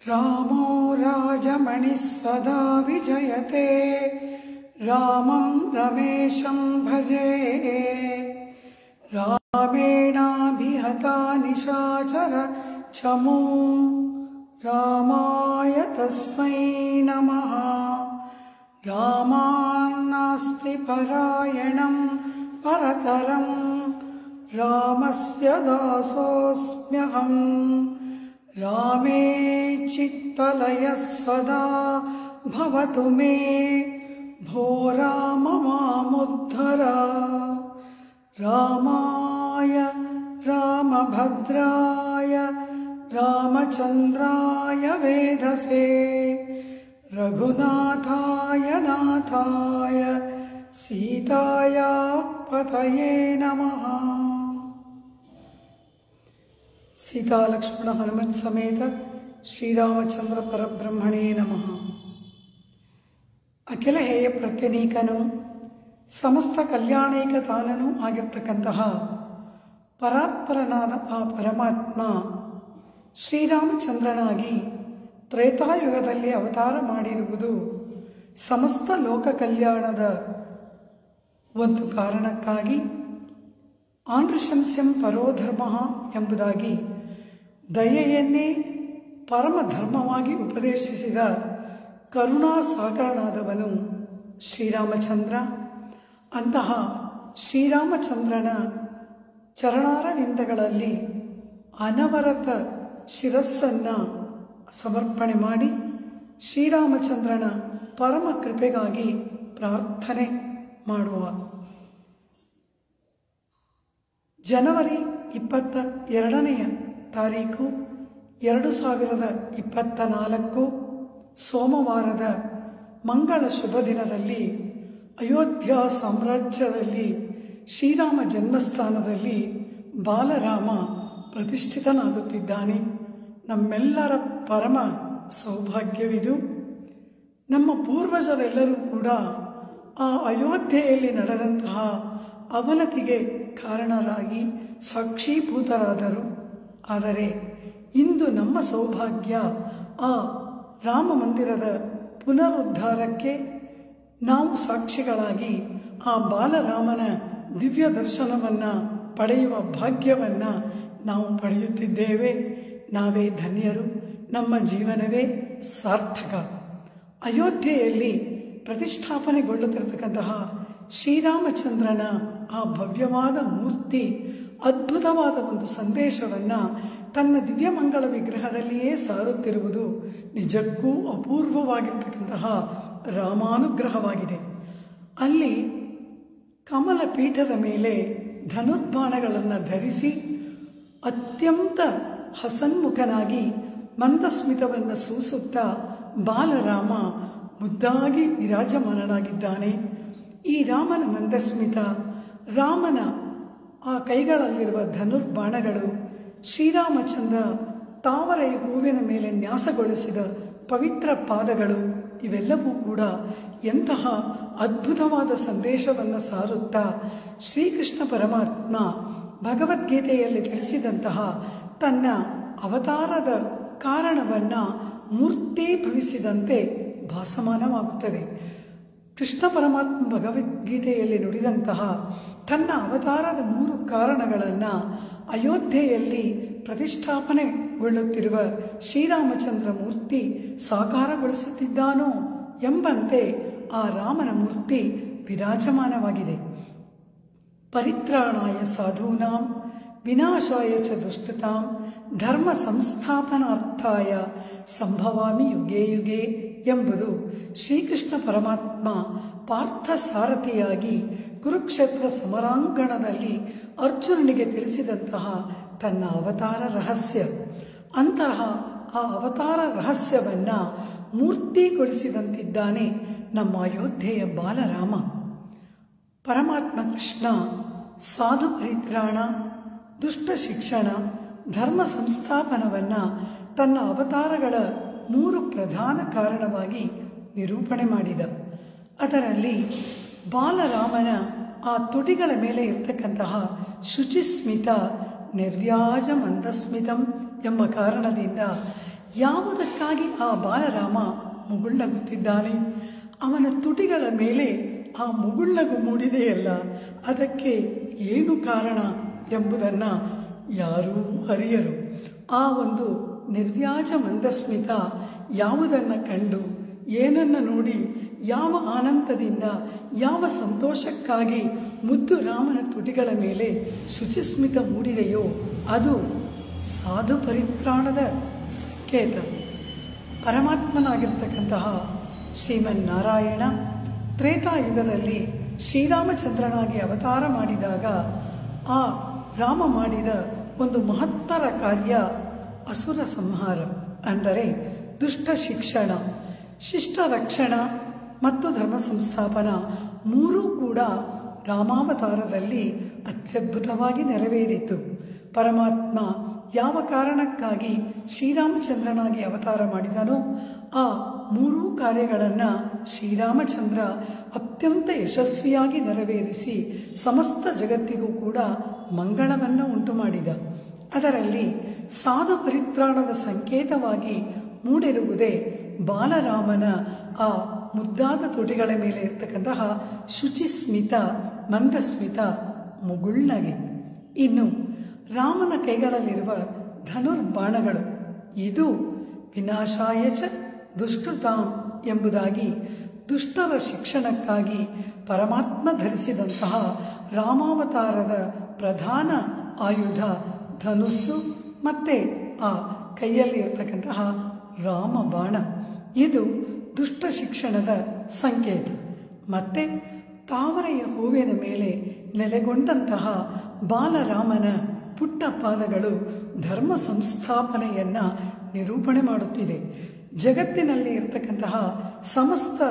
रामो राजमणिः सदा विजयते रामं रमेशं भजे। रामेणाभिहता निशाचर चमू रामाय तस्मै नमः। रामान्नास्ति परायणं परतरं रामस्य दासोऽस्म्यहम्। रामे चित्तलयः सदा भवतु मे भो राम मामुद्धर। रामाय रामभद्राय रामचन्द्राय वेधसे रघुनाथाय नाथाय सीताया पतये नमः। सीता लक्ष्मण हनुमत समेत ಶ್ರೀರಾಮಚಂದ್ರ ಪರಬ್ರಹ್ಮಣೇ ನಮಃ. ಅಖಿಲ ಹೇಯ ಪ್ರತ್ಯನೀಕನೂ ಸಮಸ್ತ ಕಲ್ಯಾಣೈಕ ತಾನನೂ ಆಗಿರ್ತಕ್ಕಂತಹ ಪರಾತ್ಪರನಾದ ಆ ಪರಮಾತ್ಮ ಶ್ರೀರಾಮಚಂದ್ರನಾಗಿ ತ್ರೇತಾಯುಗದಲ್ಲಿ ಅವತಾರ ಮಾಡಿರುವುದು ಸಮಸ್ತ ಲೋಕ ಕಲ್ಯಾಣದ ಒಂದು ಕಾರಣಕ್ಕಾಗಿ. ಆನೃಶಂಸ್ಯಂ ಪರೋಧರ್ಮ ಎಂಬುದಾಗಿ ದಯೆಯನ್ನೇ ಪರಮಧರ್ಮವಾಗಿ ಉಪದೇಶಿಸಿದ ಕರುಣಾಸಾಗರನಾದವನು ಶ್ರೀರಾಮಚಂದ್ರ. ಅಂತಹ ಶ್ರೀರಾಮಚಂದ್ರನ ಚರಣಾರವಿಂದಗಳಲ್ಲಿ ಅನವರತ ಶಿರಸ್ಸನ್ನು ಸಮರ್ಪಣೆ ಮಾಡಿ ಶ್ರೀರಾಮಚಂದ್ರನ ಪರಮ ಕೃಪೆಗಾಗಿ ಪ್ರಾರ್ಥನೆ ಮಾಡುವ. ಜನವರಿ 22ನೇ ತಾರೀಕು 2024 ಸೋಮವಾರದ ಮಂಗಳ ಶುಭ ದಿನದಲ್ಲಿ ಅಯೋಧ್ಯ ಸಾಮ್ರಾಜ್ಯದಲ್ಲಿ ಶ್ರೀರಾಮ ಜನ್ಮಸ್ಥಾನದಲ್ಲಿ ಬಾಲರಾಮ ಪ್ರತಿಷ್ಠಿತನಾಗುತ್ತಿದ್ದಾನೆ. ನಮ್ಮೆಲ್ಲರ ಪರಮ ಸೌಭಾಗ್ಯವಿದು. ನಮ್ಮ ಪೂರ್ವಜರೆಲ್ಲರೂ ಕೂಡ ಆ ಅಯೋಧ್ಯೆಯಲ್ಲಿ ನಡೆದಂತಹ ಅವನತಿಗೆ ಕಾರಣರಾಗಿ ಸಾಕ್ಷೀಭೂತರಾದರು. ಆದರೆ ಇಂದು ನಮ್ಮ ಸೌಭಾಗ್ಯ ಆ ರಾಮ ಮಂದಿರದ ಪುನರುದ್ಧಾರಕ್ಕೆ ನಾವು ಸಾಕ್ಷಿಗಳಾಗಿ ಆ ಬಾಲರಾಮನ ದಿವ್ಯ ದರ್ಶನವನ್ನು ಪಡೆಯುವ ಭಾಗ್ಯವನ್ನು ನಾವು ಪಡೆಯುತ್ತಿದ್ದೇವೆ. ನಾವೇ ಧನ್ಯರು, ನಮ್ಮ ಜೀವನವೇ ಸಾರ್ಥಕ. ಅಯೋಧ್ಯೆಯಲ್ಲಿ ಪ್ರತಿಷ್ಠಾಪನೆಗೊಳ್ಳುತ್ತಿರತಕ್ಕಂತಹ ಶ್ರೀರಾಮಚಂದ್ರನ ಆ ಭವ್ಯವಾದ ಮೂರ್ತಿ ಅದ್ಭುತವಾದ ಒಂದು ಸಂದೇಶವನ್ನು ತನ್ನ ದಿವ್ಯಮಂಗಳ ವಿಗ್ರಹದಲ್ಲಿಯೇ ಸಾರುತ್ತಿರುವುದು ನಿಜಕ್ಕೂ ಅಪೂರ್ವವಾಗಿರ್ತಕ್ಕಂತಹ ರಾಮಾನುಗ್ರಹವಾಗಿದೆ. ಅಲ್ಲಿ ಕಮಲ ಪೀಠದ ಮೇಲೆ ಧನುರ್ಬಾಣಗಳನ್ನು ಧರಿಸಿ ಅತ್ಯಂತ ಹಸನ್ಮುಖನಾಗಿ ಮಂದಸ್ಮಿತವನ್ನು ಸೂಸುತ್ತಾ ಬಾಲರಾಮ ಮುದ್ದಾಗಿ ವಿರಾಜಮಾನನಾಗಿದ್ದಾನೆ. ಈ ರಾಮನ ಮಂದಸ್ಮಿತ, ರಾಮನ ಆ ಕೈಗಳಲ್ಲಿರುವ ಧನುರ್ಬಾಣಗಳು, ಶ್ರೀರಾಮಚಂದ್ರ ತಾವರೆ ಹೂವಿನ ಮೇಲೆ ನ್ಯಾಸಗೊಳಿಸಿದ ಪವಿತ್ರ ಪಾದಗಳು, ಇವೆಲ್ಲವೂ ಕೂಡ ಎಂತಹ ಅದ್ಭುತವಾದ ಸಂದೇಶವನ್ನು ಸಾರುತ್ತಾ ಶ್ರೀಕೃಷ್ಣ ಪರಮಾತ್ಮ ಭಗವದ್ಗೀತೆಯಲ್ಲಿ ತಿಳಿಸಿದಂತಹ ತನ್ನ ಅವತಾರದ ಕಾರಣವನ್ನು ಮೂರ್ತೀಭವಿಸಿದಂತೆ ಭಾಸಮಾನವಾಗುತ್ತದೆ. ಕೃಷ್ಣ ಪರಮಾತ್ಮ ಭಗವದ್ಗೀತೆಯಲ್ಲಿ ನುಡಿದಂತಹ ತನ್ನ ಅವತಾರದ 3 ಕಾರಣಗಳನ್ನು ಅಯೋಧ್ಯೆಯಲ್ಲಿ ಪ್ರತಿಷ್ಠಾಪನೆಗೊಳ್ಳುತ್ತಿರುವ ಶ್ರೀರಾಮಚಂದ್ರ ಮೂರ್ತಿ ಸಾಕಾರಗೊಳಿಸುತ್ತಿದ್ದಾನೋ ಎಂಬಂತೆ ಆ ರಾಮನ ಮೂರ್ತಿ ವಿರಾಜಮಾನವಾಗಿದೆ. ಪರಿತ್ರಾಣಾಯ ಸಾಧೂನಾಂ ವಿನಾಶಾಯ ಚ ದುಷ್ಟತಾಂ ಧರ್ಮ ಸಂಸ್ಥಾಪನಾರ್ಥಾಯ ಸಂಭವಾಮಿ ಯುಗೇ ಯುಗೇ ಎಂಬುದು ಶ್ರೀಕೃಷ್ಣ ಪರಮಾತ್ಮ ಪಾರ್ಥ ಸಾರಥಿಯಾಗಿ ಕುರುಕ್ಷೇತ್ರ ಸಮರಾಂಗಣದಲ್ಲಿ ಅರ್ಜುನನಿಗೆ ತಿಳಿಸಿದಂತಹ ತನ್ನ ಅವತಾರ ರಹಸ್ಯ. ಅಂತಹ ಆ ಅವತಾರ ರಹಸ್ಯವನ್ನು ಮೂರ್ತಿಗೊಳಿಸಿದಂತಿದ್ದಾನೆ ನಮ್ಮ ಅಯೋಧ್ಯೆಯ ಬಾಲರಾಮ. ಪರಮಾತ್ಮ ಕೃಷ್ಣ ಸಾಧು ಪರಿತ್ರಾಣ, ದುಷ್ಟ ಶಿಕ್ಷಣ, ಧರ್ಮ ಸಂಸ್ಥಾಪನವನ್ನು ತನ್ನ ಅವತಾರಗಳ 3 ಪ್ರಧಾನ ಕಾರಣವಾಗಿ ನಿರೂಪಣೆ ಮಾಡಿದ. ಅದರಲ್ಲಿ ಬಾಲರಾಮನ ಆ ತುಟಿಗಳ ಮೇಲೆ ಇರ್ತಕ್ಕಂತಹ ಶುಚಿಸ್ಮಿತ ನಿರ್ವ್ಯಾಜ ಮಂದಸ್ಮಿತಂ ಎಂಬ ಕಾರಣದಿಂದ ಯಾವುದಕ್ಕಾಗಿ ಆ ಬಾಲರಾಮ ಮುಗುಳ್ನಗುತ್ತಿದ್ದಾನೆ? ಅವನ ತುಟಿಗಳ ಮೇಲೆ ಆ ಮುಗುಳ್ನಗು ಮೂಡಿದೆಯಲ್ಲ, ಅದಕ್ಕೆ ಏನು ಕಾರಣ ಎಂಬುದನ್ನು ಯಾರೂ ಅರಿಯರು. ಆ ಒಂದು ನಿರ್ವ್ಯಾಜ ಮಂದಸ್ಮಿತ ಯಾವುದನ್ನು ಕಂಡು, ಏನನ್ನು ನೋಡಿ, ಯಾವ ಆನಂದದಿಂದ, ಯಾವ ಸಂತೋಷಕ್ಕಾಗಿ ಮುದ್ದು ರಾಮನ ತುಟಿಗಳ ಮೇಲೆ ಶುಚಿಸ್ಮಿತ ಮೂಡಿದೆಯೋ ಅದು ಸಾಧು ಪರಿತ್ರಾಣದ ಸಂಕೇತ. ಪರಮಾತ್ಮನಾಗಿರ್ತಕ್ಕಂತಹ ಶ್ರೀಮನ್ನಾರಾಯಣ ತ್ರೇತಾಯುಗದಲ್ಲಿ ಶ್ರೀರಾಮಚಂದ್ರನಾಗಿ ಅವತಾರ ಮಾಡಿದಾಗ ಆ ರಾಮ ಮಾಡಿದ ಒಂದು ಮಹತ್ತರ ಕಾರ್ಯ ಅಸುರ ಸಂಹಾರ, ಅಂದರೆ ದುಷ್ಟ ಶಿಕ್ಷಣ, ಶಿಷ್ಟ ರಕ್ಷಣ ಮತ್ತು ಧರ್ಮ ಸಂಸ್ಥಾಪನ ಮೂರೂ ಕೂಡ ರಾಮಾವತಾರದಲ್ಲಿ ಅತ್ಯದ್ಭುತವಾಗಿ ನೆರವೇರಿತು. ಪರಮಾತ್ಮ ಯಾವ ಕಾರಣಕ್ಕಾಗಿ ಶ್ರೀರಾಮಚಂದ್ರನಾಗಿ ಅವತಾರ ಮಾಡಿದನೋ ಆ ಮೂರೂ ಕಾರ್ಯಗಳನ್ನು ಶ್ರೀರಾಮಚಂದ್ರ ಅತ್ಯಂತ ಯಶಸ್ವಿಯಾಗಿ ನೆರವೇರಿಸಿ ಸಮಸ್ತ ಜಗತ್ತಿಗೂ ಕೂಡ ಮಂಗಳವನ್ನು ಉಂಟು ಮಾಡಿದ. ಅದರಲ್ಲಿ ಸಾಧು ಪರಿತ್ರಾಣದ ಸಂಕೇತವಾಗಿ ಮೂಡಿರುವುದೇ ಬಾಲರಾಮನ ಆ ಮುದ್ದಾದ ತುಟಿಗಳ ಮೇಲೆ ಇರ್ತಕ್ಕಂತಹ ಶುಚಿಸ್ಮಿತ ಮಂದಸ್ಮಿತ ಮುಗುಳ್ನಗೆ. ಇನ್ನು ರಾಮನ ಕೈಗಳಲ್ಲಿರುವ ಧನುರ್ಬಾಣಗಳು, ಇದು ವಿನಾಶಾಯ ಚ ದುಷ್ಟತಾಂ ಎಂಬುದಾಗಿ ದುಷ್ಟರ ಶಿಕ್ಷಣಕ್ಕಾಗಿ ಪರಮಾತ್ಮ ಧರಿಸಿದಂತಹ ರಾಮಾವತಾರದ ಪ್ರಧಾನ ಆಯುಧ ಧನುಸ್ಸು ಮತ್ತು ಆ ಕೈಯಲ್ಲಿ ಇರ್ತಕ್ಕಂತಹ ರಾಮಬಾಣ. ಇದು ದುಷ್ಟ ಶಿಕ್ಷಣದ ಸಂಕೇತ. ಮತ್ತು ತಾವರೆಯ ಹೂವಿನ ಮೇಲೆ ನೆಲೆಗೊಂಡಂತಹ ಬಾಲರಾಮನ ಪುಟ್ಟ ಪಾದಗಳು ಧರ್ಮ ಸಂಸ್ಥಾಪನೆಯನ್ನು ನಿರೂಪಣೆ ಮಾಡುತ್ತಿದೆ. ಜಗತ್ತಿನಲ್ಲಿ ಇರ್ತಕ್ಕಂತಹ ಸಮಸ್ತ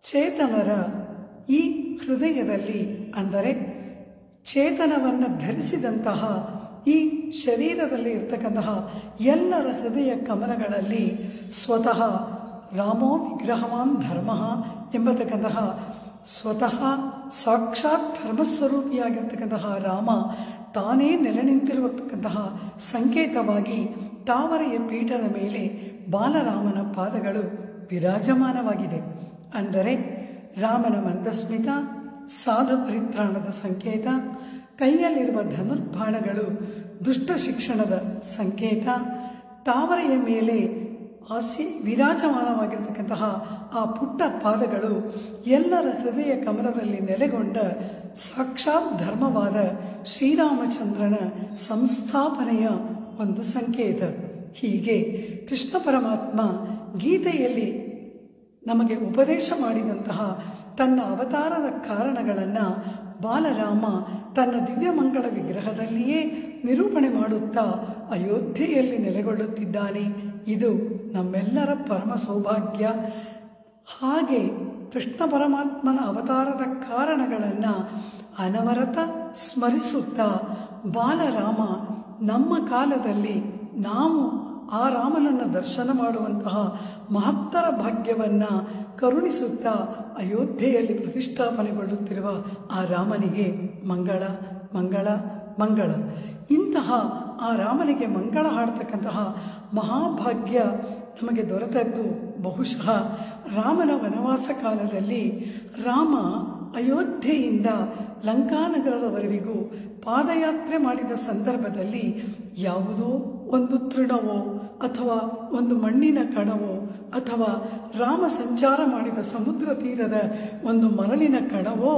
ಚೇತನರ ಈ ಹೃದಯದಲ್ಲಿ, ಅಂದರೆ ಚೇತನವನ್ನು ಧರಿಸಿದಂತಹ ಈ ಶರೀರದಲ್ಲಿ ಇರ್ತಕ್ಕಂತಹ ಎಲ್ಲರ ಹೃದಯ ಕಮಲಗಳಲ್ಲಿ ಸ್ವತಃ ರಾಮೋ ವಿಗ್ರಹವಾನ್ ಧರ್ಮ ಎಂಬತಕ್ಕಂತಹ ಸ್ವತಃ ಸಾಕ್ಷಾತ್ ಧರ್ಮಸ್ವರೂಪಿಯಾಗಿರ್ತಕ್ಕಂತಹ ರಾಮ ತಾನೇ ನೆಲೆ ನಿಂತಿರತಕ್ಕಂತಹ ಸಂಕೇತವಾಗಿ ತಾವರೆಯ ಪೀಠದ ಮೇಲೆ ಬಾಲರಾಮನ ಪಾದಗಳು ವಿರಾಜಮಾನವಾಗಿದೆ. ಅಂದರೆ ರಾಮನ ಮಂದಸ್ಮಿತ ಸಾಧು ಪರಿತ್ರಾಣದ ಸಂಕೇತ, ಕೈಯಲ್ಲಿರುವ ಧನುರ್ಬಾಣಗಳು ದುಷ್ಟ ಶಿಕ್ಷಣದ ಸಂಕೇತ, ತಾವರೆಯ ಮೇಲೆ ವಿರಾಜಮಾನವಾಗಿರ್ತಕ್ಕಂತಹ ಆ ಪುಟ್ಟ ಪಾದಗಳು ಎಲ್ಲರ ಹೃದಯ ಕಮಲದಲ್ಲಿ ನೆಲೆಗೊಂಡ ಸಾಕ್ಷಾತ್ ಧರ್ಮವಾದ ಶ್ರೀರಾಮಚಂದ್ರನ ಸಂಸ್ಥಾಪನೆಯ ಒಂದು ಸಂಕೇತ. ಹೀಗೆ ಕೃಷ್ಣ ಪರಮಾತ್ಮ ಗೀತೆಯಲ್ಲಿ ನಮಗೆ ಉಪದೇಶ ಮಾಡಿದಂತಹ ತನ್ನ ಅವತಾರದ ಕಾರಣಗಳನ್ನು ಬಾಲರಾಮ ತನ್ನ ದಿವ್ಯಮಂಗಳ ವಿಗ್ರಹದಲ್ಲಿಯೇ ನಿರೂಪಣೆ ಮಾಡುತ್ತಾ ಅಯೋಧ್ಯೆಯಲ್ಲಿ ನೆಲೆಗೊಳ್ಳುತ್ತಿದ್ದಾನೆ. ಇದು ನಮ್ಮೆಲ್ಲರ ಪರಮ ಸೌಭಾಗ್ಯ. ಹಾಗೆ ಕೃಷ್ಣ ಪರಮಾತ್ಮನ ಅವತಾರದ ಕಾರಣಗಳನ್ನು ಅನವರತ ಸ್ಮರಿಸುತ್ತಾ ಬಾಲರಾಮ ನಮ್ಮ ಕಾಲದಲ್ಲಿ ನಾವು ಆ ರಾಮನನ್ನು ದರ್ಶನ ಮಾಡುವಂತಹ ಮಹತ್ತರ ಭಾಗ್ಯವನ್ನು ಕರುಣಿಸುತ್ತಾ ಅಯೋಧ್ಯೆಯಲ್ಲಿ ಪ್ರತಿಷ್ಠಾಪನೆಗೊಳ್ಳುತ್ತಿರುವ ಆ ರಾಮನಿಗೆ ಮಂಗಳ ಮಂಗಳ ಮಂಗಳ. ಇಂತಹ ಆ ರಾಮನಿಗೆ ಮಂಗಳ ಹಾಡ್ತಕ್ಕಂತಹ ಮಹಾಭಾಗ್ಯ ನಮಗೆ ದೊರೆತದ್ದು ಬಹುಶಃ ರಾಮನ ವನವಾಸ ಕಾಲದಲ್ಲಿ. ರಾಮ ಅಯೋಧ್ಯೆಯಿಂದ ಲಂಕಾನಗರದವರೆಗೂ ಪಾದಯಾತ್ರೆ ಮಾಡಿದ ಸಂದರ್ಭದಲ್ಲಿ ಯಾವುದೋ ಒಂದು ತೃಣವೋ ಅಥವಾ ಒಂದು ಮಣ್ಣಿನ ಕಣವೋ ಅಥವಾ ರಾಮ ಸಂಚಾರ ಮಾಡಿದ ಸಮುದ್ರ ತೀರದ ಒಂದು ಮರಳಿನ ಕಣವೋ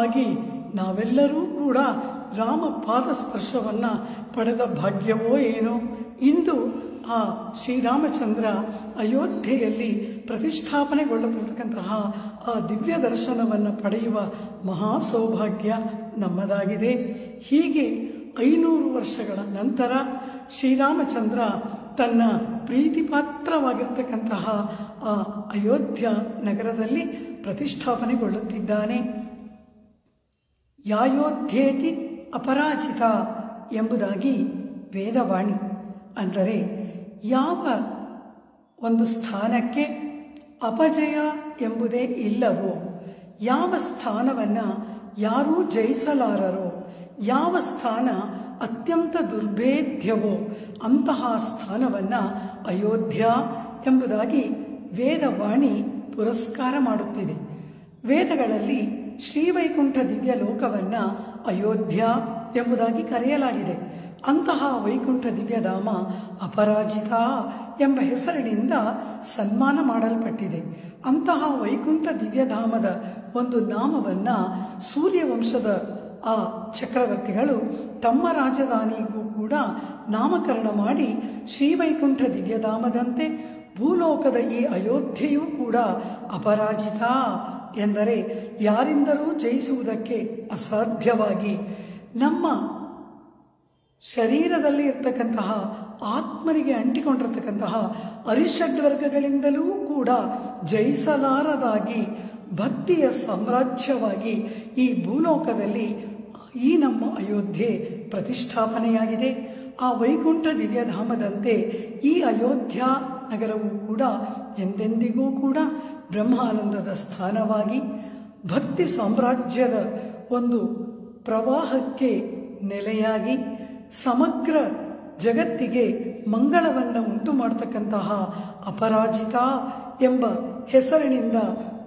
ಆಗಿ ನಾವೆಲ್ಲರೂ ಕೂಡ ರಾಮ ಪಾದ ಸ್ಪರ್ಶವನ್ನು ಪಡೆದ ಭಾಗ್ಯವೋ ಏನೋ. ಇಂದು ಆ ಶ್ರೀರಾಮಚಂದ್ರ ಅಯೋಧ್ಯೆಯಲ್ಲಿ ಪ್ರತಿಷ್ಠಾಪನೆಗೊಳ್ಳತಕ್ಕಂತಹ ಆ ದಿವ್ಯ ದರ್ಶನವನ್ನು ಪಡೆಯುವ ಮಹಾ ಸೌಭಾಗ್ಯ ನಮ್ಮದಾಗಿದೆ. ಹೀಗೆ 500 ವರ್ಷಗಳ ನಂತರ ಶ್ರೀರಾಮಚಂದ್ರ ತನ್ನ ಪ್ರೀತಿಪಾತ್ರವಾಗಿರ್ತಕ್ಕಂತಹ ಆ ಅಯೋಧ್ಯ ನಗರದಲ್ಲಿ ಪ್ರತಿಷ್ಠಾಪನೆಗೊಳ್ಳುತ್ತಿದ್ದಾನೆ. ಯಾಯೋಧ್ಯೇತಿ ಅಪರಾಜಿತ ಎಂಬುದಾಗಿ ವೇದವಾಣಿ. ಅಂದರೆ ಯಾವ ಒಂದು ಸ್ಥಾನಕ್ಕೆ ಅಪಜಯ ಎಂಬುದೇ ಇಲ್ಲವೋ, ಯಾವ ಸ್ಥಾನವನ್ನು ಯಾರೂ ಜಯಿಸಲಾರರೋ, ಯಾವ ಸ್ಥಾನ ಅತ್ಯಂತ ದುರ್ಭೇದ್ಯವೋ ಅಂತಹ ಸ್ಥಾನವನ್ನು ಅಯೋಧ್ಯ ಎಂಬುದಾಗಿ ವೇದವಾಣಿ ಪುರಸ್ಕಾರ ಮಾಡುತ್ತಿದೆ. ವೇದಗಳಲ್ಲಿ ಶ್ರೀವೈಕುಂಠ ದಿವ್ಯ ಲೋಕವನ್ನು ಅಯೋಧ್ಯ ಎಂಬುದಾಗಿ ಕರೆಯಲಾಗಿದೆ. ಅಂತಹ ವೈಕುಂಠ ದಿವ್ಯಧಾಮ ಅಪರಾಜಿತ ಎಂಬ ಹೆಸರಿನಿಂದ ಸನ್ಮಾನ ಮಾಡಲ್ಪಟ್ಟಿದೆ. ಅಂತಹ ವೈಕುಂಠ ದಿವ್ಯಧಾಮದ ಒಂದು ನಾಮವನ್ನು ಸೂರ್ಯವಂಶದ ಆ ಚಕ್ರವರ್ತಿಗಳು ತಮ್ಮ ರಾಜಧಾನಿಗೂ ಕೂಡ ನಾಮಕರಣ ಮಾಡಿ ಶ್ರೀವೈಕುಂಠ ದಿವ್ಯಧಾಮದಂತೆ ಭೂಲೋಕದ ಈ ಅಯೋಧ್ಯೆಯೂ ಕೂಡ ಅಪರಾಜಿತ ಎಂದರೆ ಯಾರಿಂದಲೂ ಜಯಿಸುವುದಕ್ಕೆ ಅಸಾಧ್ಯವಾಗಿ ನಮ್ಮ ಶರೀರದಲ್ಲಿ ಇರ್ತಕ್ಕಂತಹ ಆತ್ಮನಿಗೆ ಅಂಟಿಕೊಂಡಿರ್ತಕ್ಕಂತಹ ಅರಿಷಡ್ವರ್ಗಗಳಿಂದಲೂ ಕೂಡ ಜಯಿಸಲಾರದಾಗಿ ಭಕ್ತಿಯ ಸಾಮ್ರಾಜ್ಯವಾಗಿ ಈ ಭೂಲೋಕದಲ್ಲಿ ಈ ನಮ್ಮ ಅಯೋಧ್ಯೆ ಪ್ರತಿಷ್ಠಾಪನೆಯಾಗಿದೆ. ಆ ವೈಕುಂಠ ದಿವ್ಯಧಾಮದಂತೆ ಈ ಅಯೋಧ್ಯ ನಗರವೂ ಕೂಡ ಎಂದೆಂದಿಗೂ ಕೂಡ ಬ್ರಹ್ಮಾನಂದದ ಸ್ಥಾನವಾಗಿ ಭಕ್ತಿ ಸಾಮ್ರಾಜ್ಯದ ಒಂದು ಪ್ರವಾಹಕ್ಕೆ ನೆಲೆಯಾಗಿ ಸಮಗ್ರ ಜಗತ್ತಿಗೆ ಮಂಗಳವನ್ನು ಉಂಟು ಮಾಡತಕ್ಕಂತಹ ಅಪರಾಜಿತ ಎಂಬ ಹೆಸರಿನಿಂದ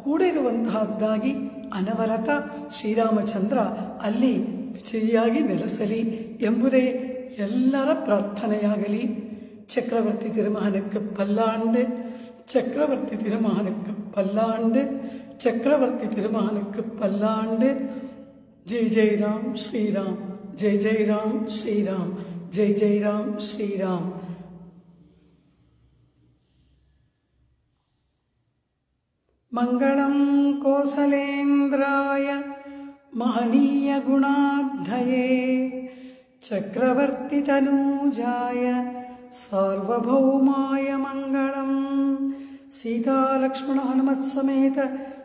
ಕೂಡಿರುವಂತಹದ್ದಾಗಿ ಅನವರತ ಶ್ರೀರಾಮಚಂದ್ರ ಅಲ್ಲಿ ವಿಜಯಿಯಾಗಿ ನೆಲೆಸಲಿ ಎಂಬುದೇ ಎಲ್ಲರ ಪ್ರಾರ್ಥನೆಯಾಗಲಿ. ಚಕ್ರವರ್ತಿ ತಿರುಮಹನಕ್ಕೆ ಪಲ್ಲಾಂಡೆ, ಚಕ್ರವರ್ತಿ ತಿರುಮಹನಕ್ಕೆ ಪಲ್ಲಾಂಡೆ, ಚಕ್ರವರ್ತಿ ತಿರುಮಹನಕ್ಕೆ ಪಲ್ಲಾಂಡೆ. ಜೈ ಜೈ ರಾಮ್ ಶ್ರೀರಾಮ್, ಜೈ ಜೈ ರಾಮ್ ಶ್ರೀರಾಮ್, ಜೈ ಜೈ ರಾಮ್ ಶ್ರೀರಾಮ್. ಮಂಗಳಂ ಕೋಸಲೇಂದ್ರಾಯ ಮಹನೀಯ ಗುಣಾಬ್ಧಯೇ ಚಕ್ರವರ್ತಿ ತನೂಜಾಯ ಸಾರ್ವಭೌಮಾಯ ಮಂಗಳಂ. ಸೀತಾ ಲಕ್ಷ್ಮಣ ಹನುಮತ್ ಸಮೇತ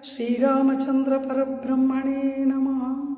ಶ್ರೀರಾಮಚಂದ್ರ ಪರಬ್ರಹ್ಮಣೇ ನಮಃ.